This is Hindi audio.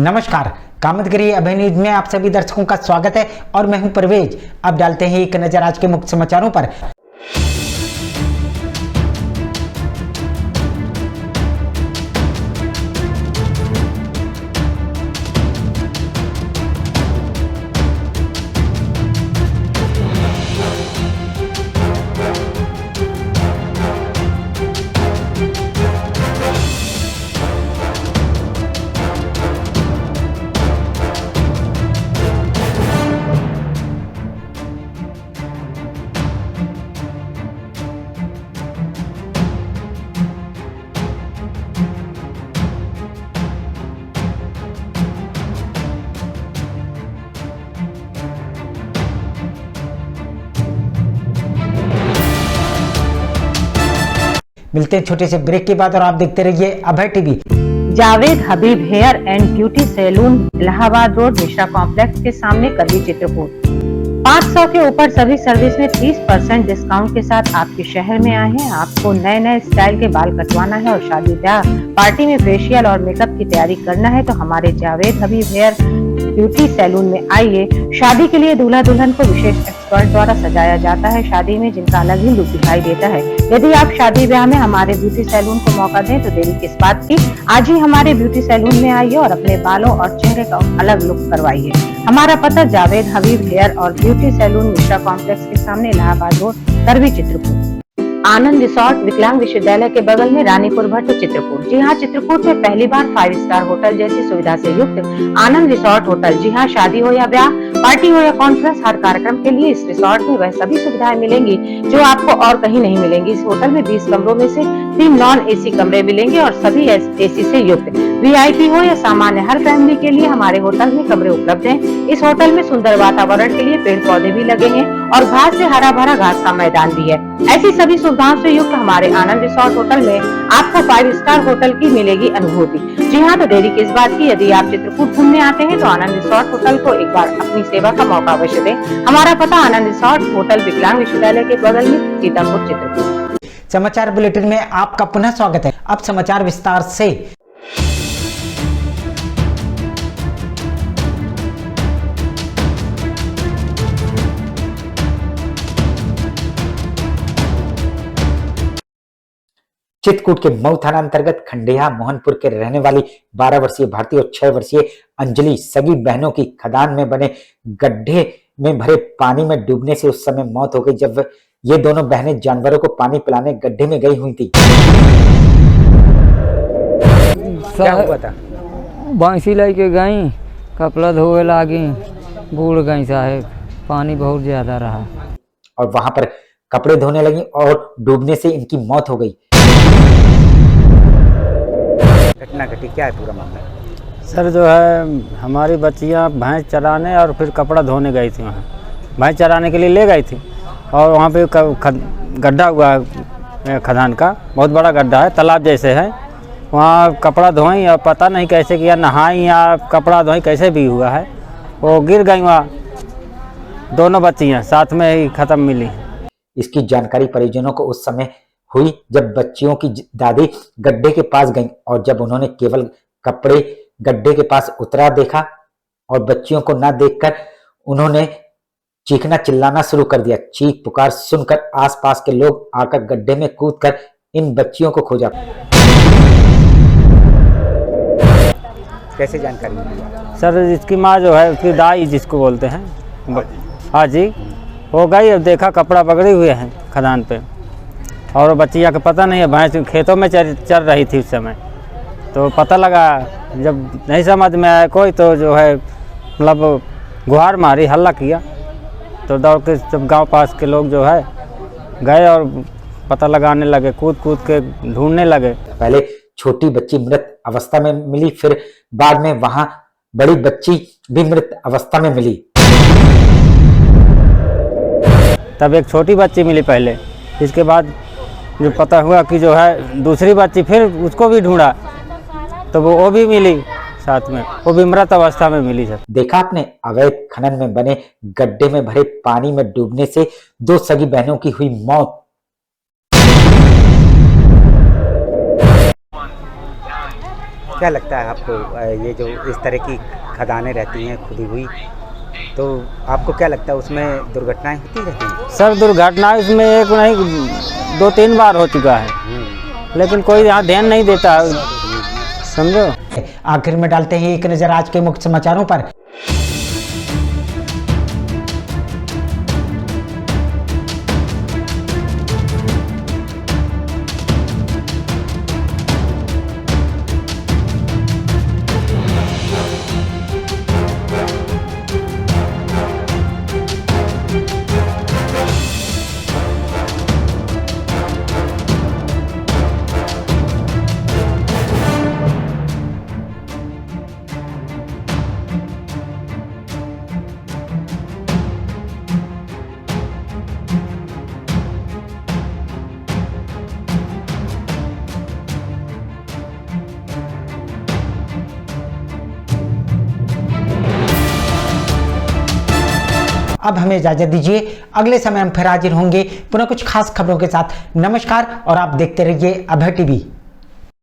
नमस्कार, कामतगिरी अभय न्यूज में आप सभी दर्शकों का स्वागत है और मैं हूं परवेज। अब डालते हैं एक नजर आज के मुख्य समाचारों पर। मिलते हैं छोटे से ब्रेक के बाद और आप देखते रहिए Abhay TV. Javed Habib hair and beauty salon, Allahabad road, Mishra complex के सामने, करवी, चित्रकूट। 500 के ऊपर सभी सर्विस में 30% डिस्काउंट के साथ आपके शहर में आए हैं। आपको नए नए स्टाइल के बाल कटवाना है और शादी ब्याह पार्टी में फेशियल और मेकअप की तैयारी करना है तो हमारे Javed Habib hair beauty salon में आइए। शादी के लिए दूल्हा दुल्हन को विशेष एक्सपर्ट द्वारा सजाया जाता है। शादी में जिनका अलग ही लुक दिखाई देता है। यदि आप शादी ब्याह में हमारे ब्यूटी सैलून को मौका दें तो देरी किस बात की। आज ही हमारे ब्यूटी सैलून में आइए और अपने बालों और चेहरे का अलग लुक करवाइए। हमारा पता जावेद हबीब हेयर और ब्यूटी सैलून, मिश्रा कॉम्प्लेक्स के सामने, इलाहाबाद रोड, करवी, चित्रकूट। आनंद रिसोर्ट विकलांग विश्वविद्यालय के बगल में, रानीपुर भट्ट, चित्रकूट। जी हाँ, चित्रकूट में पहली बार 5 स्टार होटल जैसी सुविधा से युक्त आनंद रिसोर्ट होटल। जी हाँ, शादी हो या ब्याह, पार्टी हो या कॉन्फ्रेंस, हर कार्यक्रम के लिए इस रिसोर्ट में वह सभी सुविधाएं मिलेंगी जो आपको और कहीं नहीं मिलेंगी। इस होटल में 20 कमरों में से 3 नॉन एसी कमरे मिलेंगे और सभी एसी से युक्त। वीआईपी हो या सामान्य, हर फैमिली के लिए हमारे होटल में कमरे उपलब्ध हैं। इस होटल में सुंदर वातावरण के लिए पेड़ पौधे भी लगे हैं और घास से हरा भरा घास का मैदान भी है। ऐसी सभी सुविधाओं से युक्त हमारे आनंद रिसोर्ट होटल में आपको 5 स्टार होटल की मिलेगी अनुभूति। जी हाँ, तो देरी किस बात की। यदि आप चित्रकूट घूमने आते हैं तो आनंद रिसोर्ट होटल को एक बार अपनी सेवा का मौका अवश्य दें। हमारा पता आनंद रिसोर्ट होटल, विकलांग विश्वविद्यालय के बगल में, सीतापुर, चित्रकूट। समाचार बुलेटिन में आपका पुनः स्वागत है। अब समाचार विस्तार से। चित्रकूट के मऊ थाना अंतर्गत खंडेहा मोहनपुर के रहने वाली 12 वर्षीय भारती और 6 वर्षीय अंजलि सगी बहनों की खदान में बने गड्ढे में भरे पानी में डूबने से उस समय मौत हो गई जब ये दोनों बहनें जानवरों को पानी पिलाने गड्ढे में गई हुई थी। क्या हुआ था? बांसी लेके गई, कपड़ा धोए लागी, बूढ़ गई साहेब, पानी बहुत ज्यादा रहा और वहां पर कपड़े धोने लगी और डूबने से इनकी मौत हो गई। घटना घटी, क्या है पूरा मामला? सर जो है हमारी बच्चियां भैंस चराने और फिर कपड़ा धोने गई थी। वहाँ भैंस चराने के लिए ले गई थी और वहाँ पे गड्ढा हुआ है, खदान का बहुत बड़ा गड्ढा है, तालाब जैसे है। वहाँ कपड़ा धोई और पता नहीं कैसे किया, नहाई या कपड़ा धोई कैसे भी हुआ है, वो गिर गई। वहाँ दोनों बच्चियाँ साथ में ही ख़त्म मिली। इसकी जानकारी परिजनों को उस समय हुई जब बच्चियों की दादी गड्ढे के पास गईं और जब उन्होंने केवल कपड़े गड्ढे के पास उतरा देखा और बच्चियों को ना देखकर उन्होंने चीखना चिल्लाना शुरू कर दिया। चीख पुकार सुनकर आसपास के लोग आकर गड्ढे में कूदकर इन बच्चियों को खोजा। कैसे जानकारी मिली? सर इसकी माँ जो है, उसकी दाई जिसको बोलते हैं, हाँ जी, हो गई। अब देखा कपड़ा पकड़े हुए हैं खदान पे और बच्चियाँ का पता नहीं है, भैंस खेतों में चर रही थी उस समय। तो पता लगा, जब नहीं समझ में आया कोई तो जो है मतलब गुहार मारी, हल्ला किया तो दौड़ के सब गांव पास के लोग जो है गए और पता लगाने लगे, कूद कूद के ढूंढने लगे। पहले छोटी बच्ची मृत अवस्था में मिली, फिर बाद में वहां बड़ी बच्ची भी मृत अवस्था में मिली। तब एक छोटी बच्ची मिली पहले, इसके बाद जो पता हुआ कि जो है दूसरी बच्ची, फिर उसको भी ढूंढा तो वो भी मिली साथ में, वो भी मृत अवस्था में मिली। सर देखा आपने, अवैध खनन में बने गड्ढे में भरे पानी में डूबने से 2 सगी बहनों की हुई मौत। क्या लगता है आपको ये जो इस तरह की खदानें रहती हैं खुदी हुई, तो आपको क्या लगता है उसमें दुर्घटनाएं होती रहती हैं? सर दुर्घटना इसमें एक नहीं 2-3 बार हो चुका है, लेकिन कोई यहाँ ध्यान नहीं देता, समझो। आखिर में डालते हैं एक नजर आज के मुख्य समाचारों पर। अब हमें इजाजत दीजिए, अगले समय हम फिर हाजिर होंगे पुनः कुछ खास खबरों के साथ। नमस्कार और आप देखते रहिए अभय टीवी।